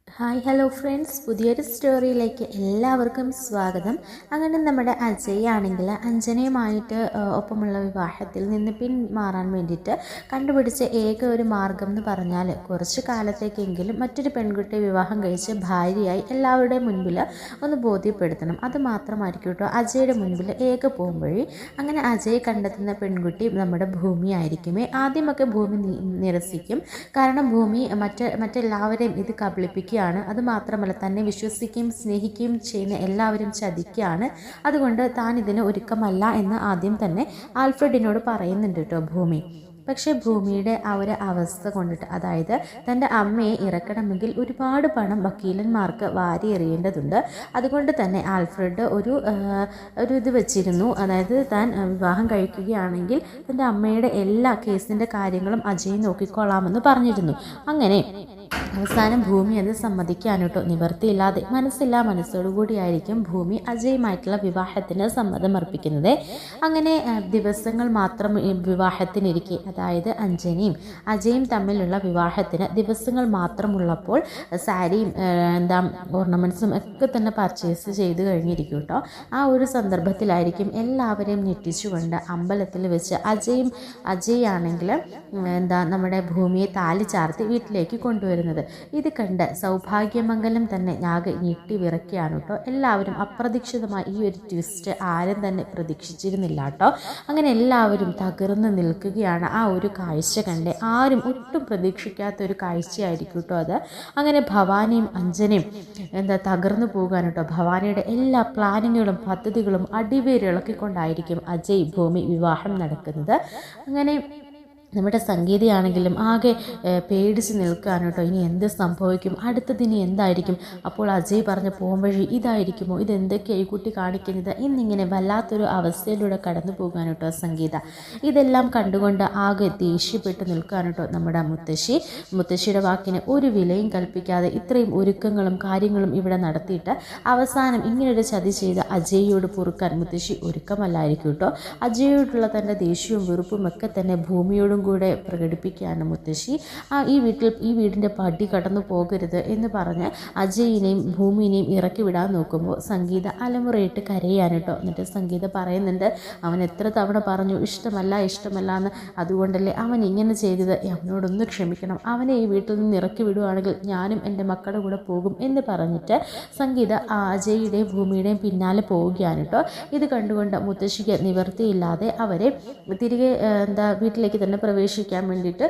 Hi hello friends, പുതിയൊരു സ്റ്റോറിയിലേക്ക് എല്ലാവർക്കും സ്വാഗതം. അങ്ങനെ നമ്മുടെ അജയ് ആണെങ്കിൽ അഞ്ജനയുമായിട്ട് ഒപ്പമുള്ള വിവാഹത്തിൽ നിന്ന് പിന്മാറാൻ വേണ്ടിയിട്ട് കണ്ടുപിടിച്ച ഏക ഒരു മാർഗം എന്ന് പറഞ്ഞാൽ കുറച്ച് കാലത്തേക്കെങ്കിലും മറ്റൊരു പെൺകുട്ടിയെ വിവാഹം കഴിച്ച് ഭാര്യയായി എല്ലാവരുടെയും മുൻപിൽ ഒന്ന് ബോധ്യപ്പെടുത്തണം. അത് മാത്രമായിരിക്കും കേട്ടോ അജയുടെ മുൻപിൽ ഏക പോകുമ്പോഴേ. അങ്ങനെ അജയ് കണ്ടെത്തുന്ന പെൺകുട്ടി നമ്മുടെ ഭൂമി ആയിരിക്കുമേ. ആദ്യമൊക്കെ ഭൂമി നിരസിക്കും, കാരണം ഭൂമി മറ്റെല്ലാവരെയും ഇത് കബളിപ്പിക്കുകയാണ്. അത് മാത്രമല്ല, തന്നെ വിശ്വസിക്കുകയും സ്നേഹിക്കുകയും ചെയ്യുന്ന എല്ലാവരും ചതിക്കുകയാണ്. അതുകൊണ്ട് താൻ ഇതിന് ഒരുക്കമല്ല എന്ന് ആദ്യം തന്നെ ആൽഫ്രഡിനോട് പറയുന്നുണ്ട് കേട്ടോ ഭൂമി. പക്ഷേ ഭൂമിയുടെ ആ ഒരു അവസ്ഥ കൊണ്ടിട്ട്, അതായത് തൻ്റെ അമ്മയെ ഇറക്കണമെങ്കിൽ ഒരുപാട് പണം വക്കീലന്മാർക്ക് വാരി എറിയേണ്ടതുണ്ട്. അതുകൊണ്ട് തന്നെ ആൽഫ്രഡ് ഒരു ഇത് വെച്ചിരുന്നു, അതായത് താൻ വിവാഹം കഴിക്കുകയാണെങ്കിൽ തൻ്റെ അമ്മയുടെ എല്ലാ കേസിൻ്റെ കാര്യങ്ങളും അജയ് നോക്കിക്കൊള്ളാമെന്ന് പറഞ്ഞിരുന്നു. അങ്ങനെ അവസാനം ഭൂമി അത് സമ്മതിക്കാൻ കേട്ടോ. നിവർത്തിയില്ലാതെ മനസ്സോടുകൂടിയായിരിക്കും ഭൂമി അജയുമായിട്ടുള്ള വിവാഹത്തിന് സമ്മതം അർപ്പിക്കുന്നത്. അങ്ങനെ ദിവസങ്ങൾ മാത്രം വിവാഹത്തിനിരിക്കെ, അതായത് അജയും തമ്മിലുള്ള വിവാഹത്തിന് ദിവസങ്ങൾ മാത്രമുള്ളപ്പോൾ സാരിയും ഓർണമെൻറ്റ്സും ഒക്കെ തന്നെ പർച്ചേസ് ചെയ്ത് കഴിഞ്ഞിരിക്കും കേട്ടോ. ആ ഒരു സന്ദർഭത്തിലായിരിക്കും എല്ലാവരെയും ഞെട്ടിച്ചുകൊണ്ട് അമ്പലത്തിൽ വെച്ച് അജയ് ആണെങ്കിൽ നമ്മുടെ ഭൂമിയെ താലി ചാർത്തി വീട്ടിലേക്ക് കൊണ്ടുവരുന്നത്. ഇത് കണ്ട് സൗഭാഗ്യമംഗലം തന്നെ ആകെ ഞെട്ടി വിറയ്ക്കുകയാണ് കേട്ടോ. എല്ലാവരും അപ്രതീക്ഷിതമായി ഈ ഒരു ട്വിസ്റ്റ് ആരും തന്നെ പ്രതീക്ഷിച്ചിരുന്നില്ല കേട്ടോ. അങ്ങനെ എല്ലാവരും തകർന്ന് നിൽക്കുകയാണ്. ആ ഒരു കാഴ്ച കണ്ട് ആരും ഒട്ടും പ്രതീക്ഷിക്കാത്ത ഒരു കാഴ്ചയായിരിക്കും കേട്ടോ അത്. അങ്ങനെ ഭവാനിയും അഞ്ജനയും തകർന്നു പോകാൻ കേട്ടോ. ഭവാനിയുടെ എല്ലാ പ്ലാനിങ്ങുകളും പദ്ധതികളും അടിവേരിളക്കിക്കൊണ്ടായിരിക്കും അജയ് ഭൂമി വിവാഹം നടക്കുന്നത്. അങ്ങനെ നമ്മുടെ സംഗീതയാണെങ്കിലും ആകെ പേടിച്ച് നിൽക്കുകയാണ് കേട്ടോ. ഇനി എന്ത് സംഭവിക്കും, അടുത്തതിന് എന്തായിരിക്കും? അപ്പോൾ അജയ് പറഞ്ഞ പോംവഴി ഇതായിരിക്കുമോ, ഇതെന്തൊക്കെയായി കുട്ടി കാണിക്കുന്നത് എന്നിങ്ങനെ വല്ലാത്തൊരു അവസ്ഥയിലൂടെ കടന്നു പോകാൻ കേട്ടോ സംഗീത. ഇതെല്ലാം കണ്ടുകൊണ്ട് ആകെ ദേഷ്യപ്പെട്ട് നിൽക്കുകയാണ് കേട്ടോ നമ്മുടെ മുത്തശ്ശിയുടെ വാക്കിന് ഒരു വിലയും കൽപ്പിക്കാതെ ഇത്രയും ഒരുക്കങ്ങളും കാര്യങ്ങളും ഇവിടെ നടത്തിയിട്ട് അവസാനം ഇങ്ങനൊരു ചതി ചെയ്ത അജയോട് പൊറുക്കാൻ മുത്തശ്ശി ഒരുക്കമല്ലായിരിക്കും കേട്ടോ. അജയോടുള്ള തൻ്റെ ദേഷ്യവും വെറുപ്പും ഒക്കെ തന്നെ ഭൂമിയോടും കൂടെ പ്രകടിപ്പിക്കുകയാണ് മുത്തശ്ശി. ഈ വീടിൻ്റെ പടി കടന്നു പോകരുത് എന്ന് പറഞ്ഞ് അജയിനെയും ഭൂമിനെയും ഇറക്കി വിടാൻ നോക്കുമ്പോൾ സംഗീത അലമുറയിട്ട് കരയാണ് കേട്ടോ. എന്നിട്ട് സംഗീത പറയുന്നുണ്ട്, അവൻ എത്ര തവണ പറഞ്ഞു ഇഷ്ടമല്ല എന്ന്, അതുകൊണ്ടല്ലേ അവൻ ഇങ്ങനെ ചെയ്തത്, അവനോടൊന്ന് ക്ഷമിക്കണം, അവനെ ഈ വീട്ടിൽ നിന്ന് ഇറക്കി വിടുവാണെങ്കിൽ ഞാനും എൻ്റെ മക്കളുടെ കൂടെ പോകും എന്ന് പറഞ്ഞിട്ട് സംഗീത അജയുടെയും ഭൂമിയുടെയും പിന്നാലെ പോവുകയാണ് കേട്ടോ. ഇത് കണ്ടുകൊണ്ട് മുത്തശ്ശിക്ക് നിവർത്തിയില്ലാതെ അവരെ തിരികെ വീട്ടിലേക്ക് തന്നെ പ്രവേശിക്കാൻ വേണ്ടിയിട്ട്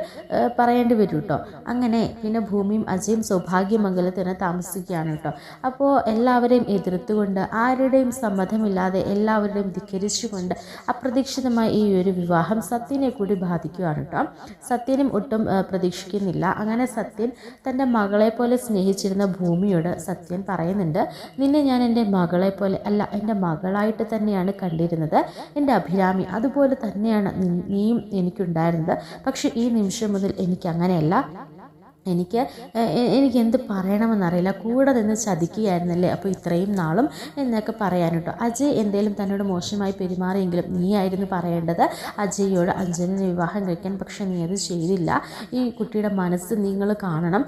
പറയേണ്ടി വരും കേട്ടോ. അങ്ങനെ പിന്നെ ഭൂമിയും അജയും സൗഭാഗ്യമംഗലത്തിന് താമസിക്കുകയാണ് കേട്ടോ. അപ്പോൾ എല്ലാവരെയും എതിർത്തുകൊണ്ട് ആരുടെയും സമ്മതമില്ലാതെ എല്ലാവരുടെയും ധിക്കരിച്ചുകൊണ്ട് അപ്രതീക്ഷിതമായി ഈ ഒരു വിവാഹം സത്യനെ കൂടി ബാധിക്കുകയാണ് കേട്ടോ. സത്യനും ഒട്ടും പ്രതീക്ഷിക്കുന്നില്ല. അങ്ങനെ സത്യൻ തൻ്റെ മകളെ പോലെ സ്നേഹിച്ചിരുന്ന ഭൂമിയോട് സത്യൻ പറയുന്നുണ്ട്, നിന്നെ ഞാൻ എൻ്റെ മകളെ പോലെ അല്ല, എൻ്റെ മകളായിട്ട് തന്നെയാണ് കണ്ടിരുന്നത്. എൻ്റെ അഭിരാമി അതുപോലെ തന്നെയാണ് നീയും എനിക്കുണ്ടായിരുന്നത്. പക്ഷെ ഈ നിമിഷം മുതൽ എനിക്ക് അങ്ങനെയല്ല. എനിക്ക് എന്ത് പറയണമെന്നറിയില്ല, കൂടെ നിന്ന് ചതിക്കുകയായിരുന്നല്ലേ അപ്പോൾ ഇത്രയും നാളും എന്നൊക്കെ പറയാൻ കേട്ടോ. അജയ് എന്തേലും തന്നോട് മോശമായി പെരുമാറിയെങ്കിലും നീ ആയിരുന്നു പറയേണ്ടത് അജയോട് അഞ്ജനെ വിവാഹം കഴിക്കാൻ. പക്ഷെ നീ അത് ചെയ്തില്ല. ഈ കുട്ടിയുടെ മനസ്സ് നിങ്ങൾ കാണണം.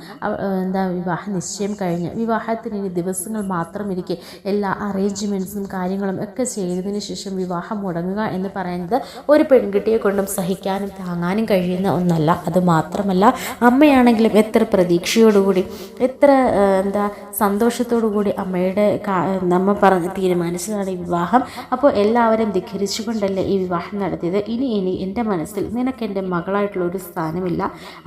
വിവാഹ നിശ്ചയം കഴിഞ്ഞ് വിവാഹത്തിന് ഇനി ദിവസങ്ങൾ മാത്രം ഇരിക്കെ എല്ലാ അറേഞ്ച്മെൻറ്റ്സും കാര്യങ്ങളും ഒക്കെ ചെയ്തതിന് ശേഷം വിവാഹം മുടങ്ങുക എന്ന് പറയുന്നത് ഒരു പെൺകുട്ടിയെ കൊണ്ടും സഹിക്കാനും താങ്ങാനും കഴിയുന്ന ഒന്നല്ല. അതുമാത്രമല്ല, അമ്മയാണെങ്കിലും എത്ര പ്രതീക്ഷയോടുകൂടി എത്ര സന്തോഷത്തോടു കൂടി അമ്മ പറഞ്ഞ് തീരുമാനിച്ചതാണ് ഈ വിവാഹം. അപ്പോൾ എല്ലാവരും ധിഖരിച്ചുകൊണ്ടല്ലേ ഈ വിവാഹം നടത്തിയത്. ഇനി എൻ്റെ മനസ്സിൽ നിനക്ക് എൻ്റെ മകളായിട്ടുള്ള ഒരു സ്ഥാനമില്ല.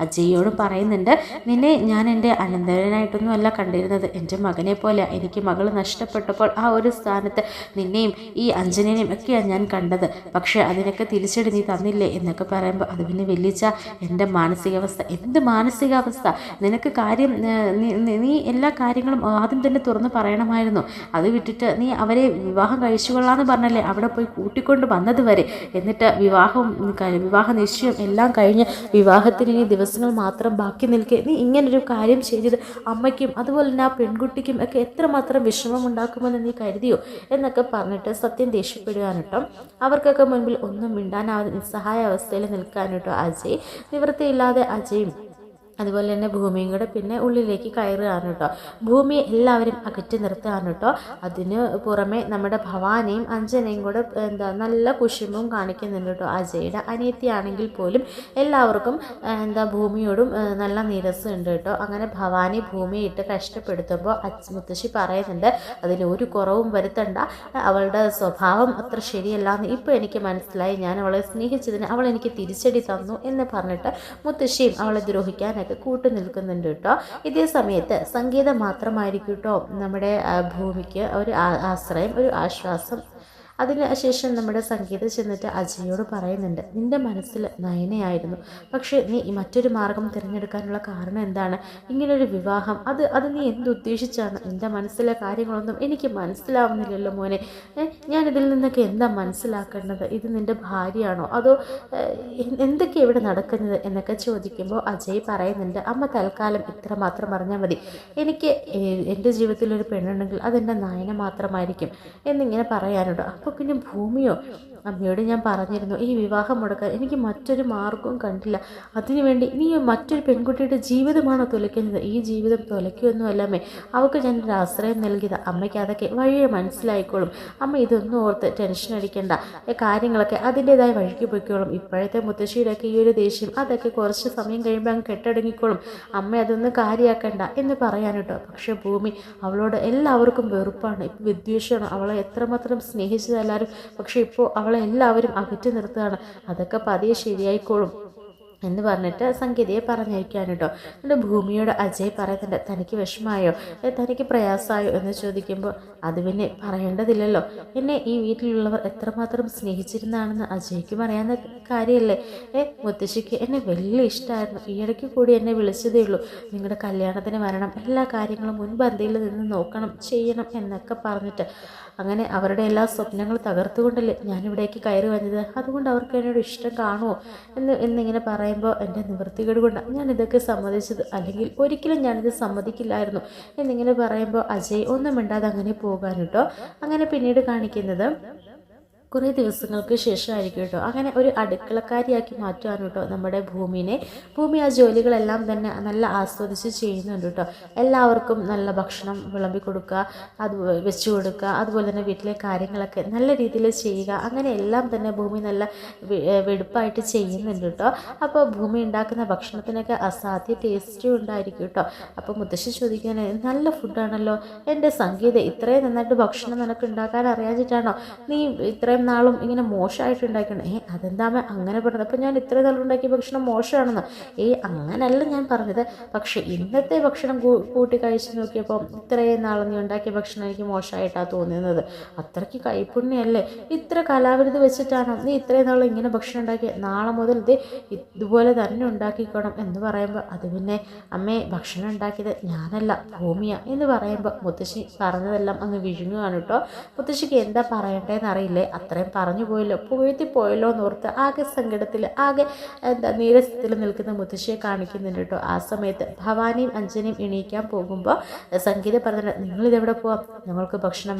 അജയോടും പറയുന്നുണ്ട്, നിന്നെ ഞാൻ എൻ്റെ അനന്തരനായിട്ടൊന്നും അല്ല കണ്ടിരുന്നത്, എൻ്റെ മകനെ പോലെ. എനിക്ക് മകൾ നഷ്ടപ്പെട്ടപ്പോൾ ആ ഒരു സ്ഥാനത്ത് നിന്നെയും ഈ അഞ്ജനേനെയും ഒക്കെയാണ് ഞാൻ കണ്ടത്. പക്ഷേ അതിനൊക്കെ തിരിച്ചടി നീ തന്നില്ലേ എന്നൊക്കെ പറയുമ്പോൾ അത് പിന്നെ വലിച്ച എൻ്റെ മാനസികാവസ്ഥ. എന്ത് മാനസികാവസ്ഥ? നിനക്ക് കാര്യം നീ എല്ലാ കാര്യങ്ങളും ആദ്യം തന്നെ തുറന്ന് പറയണമായിരുന്നു. അത് വിട്ടിട്ട് നീ അവരെ വിവാഹം കഴിച്ചുകൊള്ളാന്ന് പറഞ്ഞല്ലേ അവിടെ പോയി കൂട്ടിക്കൊണ്ട് വന്നത് വരെ. എന്നിട്ട് വിവാഹ നിശ്ചയം എല്ലാം കഴിഞ്ഞ് വിവാഹത്തിന് ഇനി ദിവസങ്ങൾ മാത്രം ബാക്കി നിൽക്കെ നീ ഇങ്ങനൊരു കാര്യം ചെയ്തത് അമ്മയ്ക്കും അതുപോലെ തന്നെ ആ പെൺകുട്ടിക്കും ഒക്കെ എത്രമാത്രം വിഷമം ഉണ്ടാക്കുമെന്ന് നീ കരുതിയോ എന്നൊക്കെ പറഞ്ഞിട്ട് സത്യം ദേഷ്യപ്പെടുകയാണ് കേട്ടോ. അവർക്കൊക്കെ മുൻപിൽ ഒന്നും മിണ്ടാനാവാതെ നിസ്സഹായ അവസ്ഥയിൽ നിൽക്കാൻ കേട്ടോ അജയ്. നിവൃത്തിയില്ലാതെ അജയും അതുപോലെ തന്നെ ഭൂമിയും കൂടെ പിന്നെ ഉള്ളിലേക്ക് കയറുകയാണ് കേട്ടോ. ഭൂമിയെ എല്ലാവരും അകറ്റി നിർത്തുകയാണ് കേട്ടോ. അതിന് പുറമെ നമ്മുടെ ഭവാനിയും അഞ്ജനയും കൂടെ നല്ല കുശുമ്പും കാണിക്കുന്നുണ്ട് കേട്ടോ. അജയുടെ അനിയത്തിയാണെങ്കിൽ പോലും എല്ലാവർക്കും ഭൂമിയോടും നല്ല നിരസമുണ്ട് കേട്ടോ. അങ്ങനെ ഭവാനി ഭൂമിയെ ഇട്ട് കഷ്ടപ്പെടുത്തുമ്പോൾ മുത്തശ്ശി പറയുന്നുണ്ട്, അതിന് ഒരു കുറവും വരുത്തണ്ട, അവളുടെ സ്വഭാവം അത്ര ശരിയല്ലാന്ന് ഇപ്പോൾ എനിക്ക് മനസ്സിലായി, ഞാൻ അവളെ സ്നേഹിച്ചതിന് അവൾ എനിക്ക് തിരിച്ചടി തന്നു എന്ന് പറഞ്ഞിട്ട് മുത്തശ്ശിയും അവളെ ദ്രോഹിക്കാനൊക്കെ കൂട്ടു നിൽക്കുന്നുണ്ട് കേട്ടോ. ഇതേ സമയത്ത് സംഗീതം മാത്രമായിരിക്കും കേട്ടോ നമ്മുടെ ഭൂമിക്ക് ഒരു ആശ്രയം, ഒരു ആശ്വാസം. അതിനുശേഷം നമ്മുടെ സംഗീത ചെന്നിട്ട് അജയോട് പറയുന്നുണ്ട്, നിൻ്റെ മനസ്സിൽ നയനയായിരുന്നു, പക്ഷേ നീ മറ്റൊരു മാർഗം തിരഞ്ഞെടുക്കാനുള്ള കാരണം എന്താണ്? ഇങ്ങനൊരു വിവാഹം അത് നീ എന്തുദ്ദേശിച്ചാണ്? എൻ്റെ മനസ്സിലെ കാര്യങ്ങളൊന്നും എനിക്ക് മനസ്സിലാവുന്നില്ലല്ലോ മോനെ. ഞാനിതിൽ നിന്നൊക്കെ എന്താ മനസ്സിലാക്കേണ്ടത്? ഇത് നിൻ്റെ ഭാര്യയാണോ അതോ എന്തൊക്കെ ഇവിടെ നടക്കുന്നത് എന്നൊക്കെ ചോദിക്കുമ്പോൾ അജയ് പറയുന്നുണ്ട്, അമ്മ തൽക്കാലം ഇത്ര മാത്രം പറഞ്ഞാൽ മതി, എനിക്ക് എൻ്റെ ജീവിതത്തിലൊരു പെണ്ണുണ്ടെങ്കിൽ അതെൻ്റെ നയന മാത്രമായിരിക്കും എന്നിങ്ങനെ പറയാനുണ്ടോ. അപ്പോൾ പിന്നെ ഭൂമിയോ, അമ്മയോട് ഞാൻ പറഞ്ഞിരുന്നു ഈ വിവാഹം മുടക്കാൻ എനിക്ക് മറ്റൊരു മാർഗവും കണ്ടില്ല, അതിനുവേണ്ടി നീ മറ്റൊരു പെൺകുട്ടിയുടെ ജീവിതമാണോ തുലയ്ക്കുന്നത്? ഈ ജീവിതം തുലയ്ക്കുമൊന്നുമല്ലമ്മേ, അവൾക്ക് ഞാനൊരു ആശ്രയം നൽകിയത്, അമ്മയ്ക്ക് അതൊക്കെ വഴിയെ മനസ്സിലായിക്കോളും, അമ്മ ഇതൊന്നും ഓർത്ത് ടെൻഷൻ അടിക്കേണ്ട, കാര്യങ്ങളൊക്കെ അതിൻ്റെതായ വഴിക്ക് പോയിക്കോളും, ഇപ്പോഴത്തെ മുത്തശ്ശിയുടെയൊക്കെ ഈ ഒരു ദേഷ്യം അതൊക്കെ കുറച്ച് സമയം കഴിയുമ്പോൾ അങ്ങ് കെട്ടടങ്ങിക്കോളും, അമ്മ അതൊന്നും കാര്യമാക്കണ്ട എന്ന് പറയാൻ കേട്ടോ. പക്ഷേ ഭൂമി അവളോട് എല്ലാവർക്കും വെറുപ്പാണ്, വിദ്വേഷമാണ്, അവളെ എത്രമാത്രം സ്നേഹിച്ചതെല്ലാവരും, പക്ഷേ ഇപ്പോൾ അവളെ എല്ലാവരും അകറ്റി നിർത്തുകയാണ്, അതൊക്കെ പതിയെ ശരിയായിക്കോളും എന്ന് പറഞ്ഞിട്ട് സംഗീതയെ പറഞ്ഞയക്കാൻ കേട്ടോ. എന്നിട്ട് ഭൂമിയോട് അജയ് പറയുന്നുണ്ട്, തനിക്ക് വിഷമമായോ, തനിക്ക് പ്രയാസമായോ എന്ന് ചോദിക്കുമ്പോൾ, അത് പിന്നെ പറയേണ്ടതില്ലല്ലോ, എന്നെ ഈ വീട്ടിലുള്ളവർ എത്രമാത്രം സ്നേഹിച്ചിരുന്നാണെന്ന് അജയ്ക്കും അറിയാവുന്ന കാര്യമല്ലേ. മുത്തശ്ശിക്ക് എന്നെ വലിയ ഇഷ്ടമായിരുന്നു, ഈയിടയ്ക്ക് കൂടി എന്നെ വിളിച്ചതേ ഉള്ളൂ, നിങ്ങളുടെ കല്യാണത്തിന് വരണം, എല്ലാ കാര്യങ്ങളും മുൻപന്തിയിൽ നിന്ന് നോക്കണം ചെയ്യണം എന്നൊക്കെ പറഞ്ഞിട്ട്. അങ്ങനെ അവരുടെ എല്ലാ സ്വപ്നങ്ങൾ തകർത്തുകൊണ്ടല്ലേ ഞാനിവിടേക്ക് കയറി വന്നത്, അതുകൊണ്ട് അവർക്ക് എന്നോട് ഇഷ്ടം കാണുമോ എന്നിങ്ങനെ പറയുമ്പോൾ എൻ്റെ നിവൃത്തികേട് കൊണ്ടാണ് ഞാൻ ഇതൊക്കെ സമ്മതിച്ചത്, അല്ലെങ്കിൽ ഒരിക്കലും ഞാനിത് സമ്മതിക്കില്ലായിരുന്നു എന്നിങ്ങനെ പറയുമ്പോൾ അജയ് ഒന്നും മിണ്ടാതെ അങ്ങനെ പോകാൻ കേട്ടോ. അങ്ങനെ പിന്നീട് കാണിക്കുന്നത് കുറേ ദിവസങ്ങൾക്ക് ശേഷമായിരിക്കും കേട്ടോ. അങ്ങനെ ഒരു അടുക്കളക്കാരിയാക്കി മാറ്റുവാൻ കേട്ടോ നമ്മുടെ ഭൂമിനെ. ഭൂമി ആ ജോലികളെല്ലാം തന്നെ നല്ല ആസ്വദിച്ച് ചെയ്യുന്നുണ്ട് കേട്ടോ. എല്ലാവർക്കും നല്ല ഭക്ഷണം വിളമ്പി കൊടുക്കുക, അത് വെച്ച് കൊടുക്കുക, അതുപോലെ തന്നെ വീട്ടിലെ കാര്യങ്ങളൊക്കെ നല്ല രീതിയിൽ ചെയ്യുക, അങ്ങനെ എല്ലാം തന്നെ ഭൂമി നല്ല വെടുപ്പായിട്ട് ചെയ്യുന്നുണ്ട് കേട്ടോ. അപ്പോൾ ഭൂമി ഉണ്ടാക്കുന്ന ഭക്ഷണത്തിനൊക്കെ അസാധ്യ ടേസ്റ്റും ഉണ്ടായിരിക്കും കേട്ടോ. അപ്പോൾ മുത്തശ്ശി ചോദിക്കാൻ, നല്ല ഫുഡാണല്ലോ, എൻ്റെ സംഗീത ഇത്രയും നന്നായിട്ട് ഭക്ഷണം നിനക്ക് ഉണ്ടാക്കാൻ അറിയാഞ്ഞിട്ടാണോ നീ ഇത്രയും നാളും ഇങ്ങനെ മോശമായിട്ട് ഉണ്ടാക്കണം? അതെന്താമ അങ്ങനെ പറഞ്ഞത്? അപ്പോൾ ഞാൻ ഇത്രയും നാളും ഉണ്ടാക്കിയ ഭക്ഷണം മോശമാണെന്നോ? അങ്ങനല്ല ഞാൻ പറഞ്ഞത്, പക്ഷേ ഇന്നത്തെ ഭക്ഷണം കൂട്ടി കഴിച്ച് നോക്കിയപ്പോൾ ഇത്രയും നാളും നീ ഉണ്ടാക്കിയ ഭക്ഷണം എനിക്ക് മോശമായിട്ടാണ് തോന്നുന്നത്, അത്രയ്ക്ക് കൈപ്പുണ്യല്ലേ, ഇത്ര കലാവിരുത് വെച്ചിട്ടാണോ നീ ഇത്രയും നാളും ഇങ്ങനെ ഭക്ഷണം ഉണ്ടാക്കിയത്, നാളെ മുതൽ ഇതുപോലെ തന്നെ ഉണ്ടാക്കിക്കോണം എന്ന് പറയുമ്പോൾ, അത് പിന്നെ അമ്മേ ഭക്ഷണം ഉണ്ടാക്കിയത് ഞാനല്ല ഭൂമിയാ എന്ന് പറയുമ്പോൾ മുത്തശ്ശി പറഞ്ഞതെല്ലാം അങ്ങ് വിഴുങ്ങുകയാണ് കേട്ടോ. മുത്തശ്ശിക്ക് എന്താ പറയണ്ടേന്ന് അറിയില്ലേ, അത്രയും പറഞ്ഞു പോയല്ലോ, പോയല്ലോ എന്നോർത്ത് ആകെ സങ്കടത്തിൽ, ആകെ നീരസത്തിൽ നിൽക്കുന്ന മുത്തശ്ശിയെ കാണിക്കുന്നുണ്ട് കേട്ടോ. ആ സമയത്ത് ഭവാനിയും അഞ്ജനയും എണീക്കാൻ പോകുമ്പോൾ സംഗീത പറഞ്ഞിട്ട്, നിങ്ങളിതെവിടെ പോവാം, ഞങ്ങൾക്ക് ഭക്ഷണം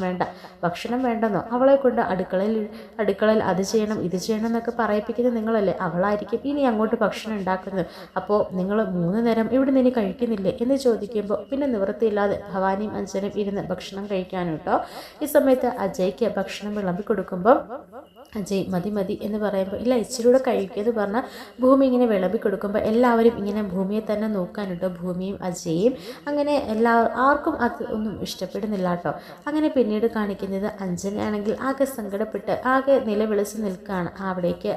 വേണ്ടെന്നോ, അവളെ കൊണ്ട് അടുക്കളയിൽ അത് ചെയ്യണം ഇത് ചെയ്യണം എന്നൊക്കെ പറയിപ്പിക്കുന്നത് നിങ്ങളല്ലേ, അവളായിരിക്കും ഇനി അങ്ങോട്ട് ഭക്ഷണം ഉണ്ടാക്കുന്നത്, അപ്പോൾ നിങ്ങൾ 3 നേരം ഇവിടെ നിന്ന് കഴിക്കുന്നില്ലേ എന്ന് ചോദിക്കുമ്പോൾ പിന്നെ നിവൃത്തിയില്ലാതെ ഭവാനിയും അഞ്ജനയും ഇരുന്ന് ഭക്ഷണം കഴിക്കാനും കേട്ടോ. ഈ സമയത്ത് അജയ്ക്ക് ഭക്ഷണം വിളമ്പി കൊടുക്കുമ്പോൾ അജയ് മതി എന്ന് പറയുമ്പോൾ, ഇല്ല ഇച്ചിരൂടെ കഴിക്കുമെന്ന് പറഞ്ഞാൽ ഭൂമി ഇങ്ങനെ വിളമ്പി കൊടുക്കുമ്പോൾ എല്ലാവരും ഇങ്ങനെ ഭൂമിയെ തന്നെ നോക്കാനുണ്ടോ, ഭൂമിയും അജയും. അങ്ങനെ ആർക്കും അത് ഒന്നും ഇഷ്ടപ്പെടുന്നില്ല കേട്ടോ. അങ്ങനെ പിന്നീട് കാണിക്കുന്നത് അഞ്ജനയാണെങ്കിൽ ആകെ സങ്കടപ്പെട്ട് ആകെ നിലവിളിച്ച് നിൽക്കുകയാണ്. അവിടേക്ക്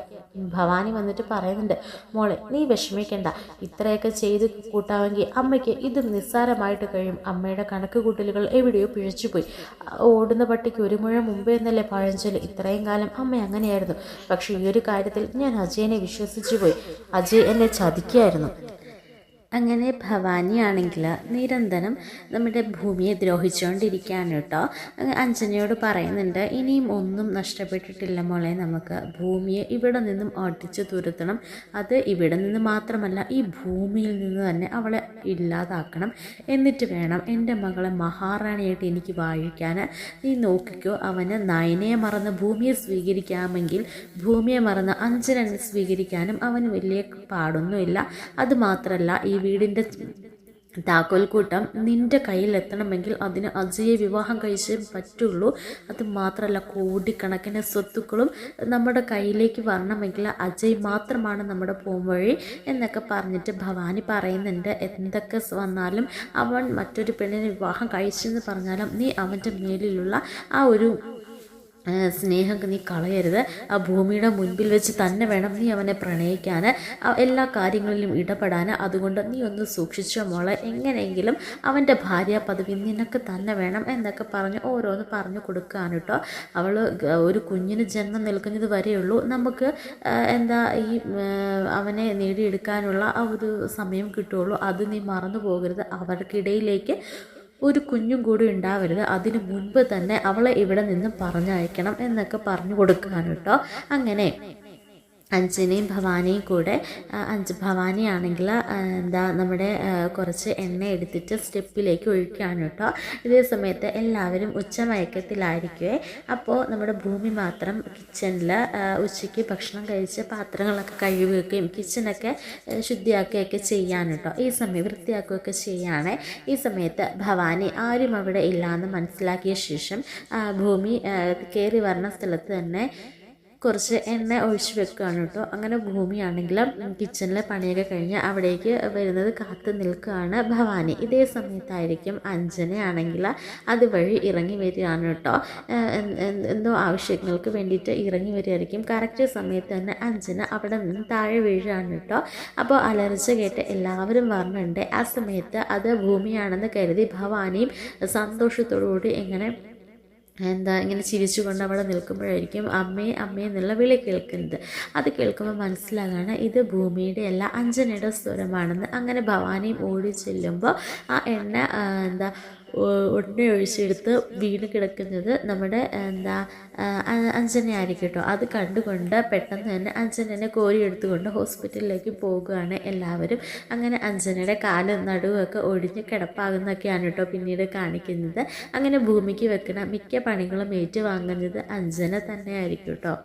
ഭവാനി വന്നിട്ട് പറയുന്നുണ്ട്, മോളെ നീ വിഷമിക്കണ്ട, ഇത്രയൊക്കെ ചെയ്ത് കൂട്ടാമെങ്കിൽ അമ്മയ്ക്ക് ഇത് നിസ്സാരമായിട്ട് കഴിയും, അമ്മയുടെ കണക്ക് കൂട്ടലുകൾ എവിടെയോ പിഴച്ചുപോയി, ഓടുന്ന പട്ടിക്ക് ഒരു മുഴ മുമ്പേ എന്നല്ലേ പഴഞ്ചൊല്ല്, ഇത്രയും കാലം അമ്മ അങ്ങനെയായിരുന്നു, പക്ഷേ ഈ ഒരു കാര്യത്തിൽ ഞാൻ അജയനെ വിശ്വസിച്ചു പോയി, അജയ് എന്നെ ചതിക്കുകയായിരുന്നു. അങ്ങനെ ഭവാനിയാണെങ്കിൽ നിരന്തരം നമ്മുടെ ഭൂമിയെ ദ്രോഹിച്ചുകൊണ്ടിരിക്കുകയാണ് കേട്ടോ. അഞ്ജനയോട് പറയുന്നുണ്ട്, ഇനിയും ഒന്നും നഷ്ടപ്പെട്ടിട്ടില്ല മോളെ, നമുക്ക് ഭൂമിയെ ഇവിടെ നിന്നും ഓടിച്ചു തുരത്തണം, അത് ഇവിടെ നിന്ന് മാത്രമല്ല ഈ ഭൂമിയിൽ നിന്ന് തന്നെ അവളെ ഇല്ലാതാക്കണം, എന്നിട്ട് വേണം എൻ്റെ മകളെ മഹാറാണിയായിട്ട് എനിക്ക് വാഴിക്കാൻ. നീ നോക്കിക്കോ, അവന് നയനയെ മറന്ന് ഭൂമിയെ സ്വീകരിക്കാമെങ്കിൽ ഭൂമിയെ മറന്ന് അഞ്ജനനെ സ്വീകരിക്കാനും അവന് വലിയ പാടൊന്നുമില്ല. അതുമാത്രമല്ല ഈ വീടിൻ്റെ താക്കോൽക്കൂട്ടം നിൻ്റെ കയ്യിലെത്തണമെങ്കിൽ അതിന് അജയെ വിവാഹം കഴിച്ചേ പറ്റുള്ളൂ. അത് മാത്രമല്ല, കോടിക്കണക്കിന് സ്വത്തുക്കളും നമ്മുടെ കയ്യിലേക്ക് വരണമെങ്കിൽ അജയ് മാത്രമാണ് നമ്മുടെ പോംവഴി എന്നൊക്കെ പറഞ്ഞിട്ട് ഭവാനി പറയുന്നുണ്ട്. എന്തൊക്കെ വന്നാലും അവൻ മറ്റൊരു പെണ്ണിനെ വിവാഹം കഴിച്ചെന്ന് പറഞ്ഞാലും നീ അവൻ്റെ മേലിലുള്ള ആ ഒരു സ്നേഹം നീ കളയരുത്. ആ ഭൂമിയുടെ മുൻപിൽ വെച്ച് തന്നെ വേണം നീ അവനെ പ്രണയിക്കാൻ, എല്ലാ കാര്യങ്ങളിലും ഇടപെടാൻ. അതുകൊണ്ട് നീ ഒന്ന് സൂക്ഷിച്ചോ മോളെ, എങ്ങനെയെങ്കിലും അവൻ്റെ ഭാര്യ പദവി നിനക്ക് തന്നെ വേണം എന്നൊക്കെ പറഞ്ഞ് ഓരോന്ന് പറഞ്ഞു കൊടുക്കാൻ കേട്ടോ. അവൾ ഒരു കുഞ്ഞിന് ജന്മം നൽകുന്നത് വരെയുള്ളൂ നമുക്ക് ഈ അവനെ നേടിയെടുക്കാനുള്ള ആ ഒരു സമയം കിട്ടുള്ളൂ. അത് നീ മറന്നു പോകരുത്. അവർക്കിടയിലേക്ക് ഒരു കുഞ്ഞും കൂടി ഉണ്ടാവരുത്. അതിനു മുൻപ് തന്നെ അവളെ ഇവിടെ നിന്ന് പറഞ്ഞയക്കണം എന്നൊക്കെ പറഞ്ഞു കൊടുക്കാൻ കേട്ടോ. അങ്ങനെ അഞ്ജനയും ഭവാനിയും കൂടെ ഭവാനിയാണെങ്കിൽ നമ്മുടെ കുറച്ച് എണ്ണ എടുത്തിട്ട് സ്റ്റെപ്പിലേക്ക് ഒഴിക്കുകയാണ് കേട്ടോ. ഇതേ സമയത്ത് എല്ലാവരും ഉച്ചമയക്കത്തിലായിരിക്കുവേ. അപ്പോൾ നമ്മുടെ ഭൂമി മാത്രം കിച്ചണിൽ ഉച്ചയ്ക്ക് ഭക്ഷണം കഴിച്ച് പാത്രങ്ങളൊക്കെ കഴുകി വെക്കുകയും കിച്ചണൊക്കെ ശുദ്ധിയാക്കുകയൊക്കെ ചെയ്യാൻ കേട്ടോ. ഈ സമയം വൃത്തിയാക്കുകയൊക്കെ ചെയ്യുകയാണ്. ഈ സമയത്ത് ഭവാനി ആരും അവിടെ ഇല്ലയെന്ന് മനസ്സിലാക്കിയ ശേഷം ഭൂമി കയറി വരുന്ന സ്ഥലത്ത് തന്നെ കുറച്ച് എണ്ണ ഒഴിച്ച് വെക്കുകയാണ് കേട്ടോ. അങ്ങനെ ഭൂമിയാണെങ്കിൽ കിച്ചണിലെ പണിയൊക്കെ കഴിഞ്ഞ് അവിടേക്ക് വരുന്നത് കാത്തു നിൽക്കുകയാണ് ഭവാനി. ഇതേ സമയത്തായിരിക്കും അഞ്ജനയാണെങ്കിൽ അതുവഴി ഇറങ്ങി വരികയാണ് കേട്ടോ. എന്തോ ആവശ്യങ്ങൾക്ക് വേണ്ടിയിട്ട് ഇറങ്ങി വരികയായിരിക്കും. കറക്റ്റ് സമയത്ത് തന്നെ അഞ്ജന അവിടെ നിന്ന് താഴെ വീഴുകയാണ് കേട്ടോ. അപ്പോൾ അലർച്ച കേട്ട് എല്ലാവരും പറഞ്ഞിട്ടുണ്ട്. ആ സമയത്ത് അത് ഭൂമിയാണെന്ന് കരുതി ഭവാനിയും സന്തോഷത്തോടുകൂടി ഇങ്ങനെ ചിരിച്ചുകൊണ്ട് അവിടെ നിൽക്കുമ്പോഴായിരിക്കും അമ്മേ അമ്മേ എന്നുള്ള വിളി കേൾക്കുന്നത്. അത് കേൾക്കുമ്പോൾ മനസ്സിലാകാണ് ഇത് ഭൂമിയുടെ അല്ല അഞ്ജനയുടെ സ്വരമാണെന്ന്. അങ്ങനെ ഭവാനിയും ഓടി ചെല്ലുമ്പോൾ ആ എണ്ണ ഉടനെ ഒഴിച്ചെടുത്ത് വീണ് കിടക്കുന്നത് നമ്മുടെ അഞ്ജനയായിരിക്കും കേട്ടോ. അത് കണ്ടുകൊണ്ട് പെട്ടെന്ന് തന്നെ അഞ്ജനനെ കോരിയെടുത്തുകൊണ്ട് ഹോസ്പിറ്റലിലേക്ക് പോകുകയാണ് എല്ലാവരും. അങ്ങനെ അഞ്ജനയുടെ കാലും നടുവൊക്കെ ഒടിഞ്ഞ് കിടപ്പാകുന്നൊക്കെയാണ് കേട്ടോ പിന്നീട് കാണിക്കുന്നത്. അങ്ങനെ ഭൂമിക്ക് വെക്കുന്ന മിക്ക പണികളും ഏറ്റുവാങ്ങുന്നത് അഞ്ജന തന്നെയായിരിക്കും കേട്ടോ.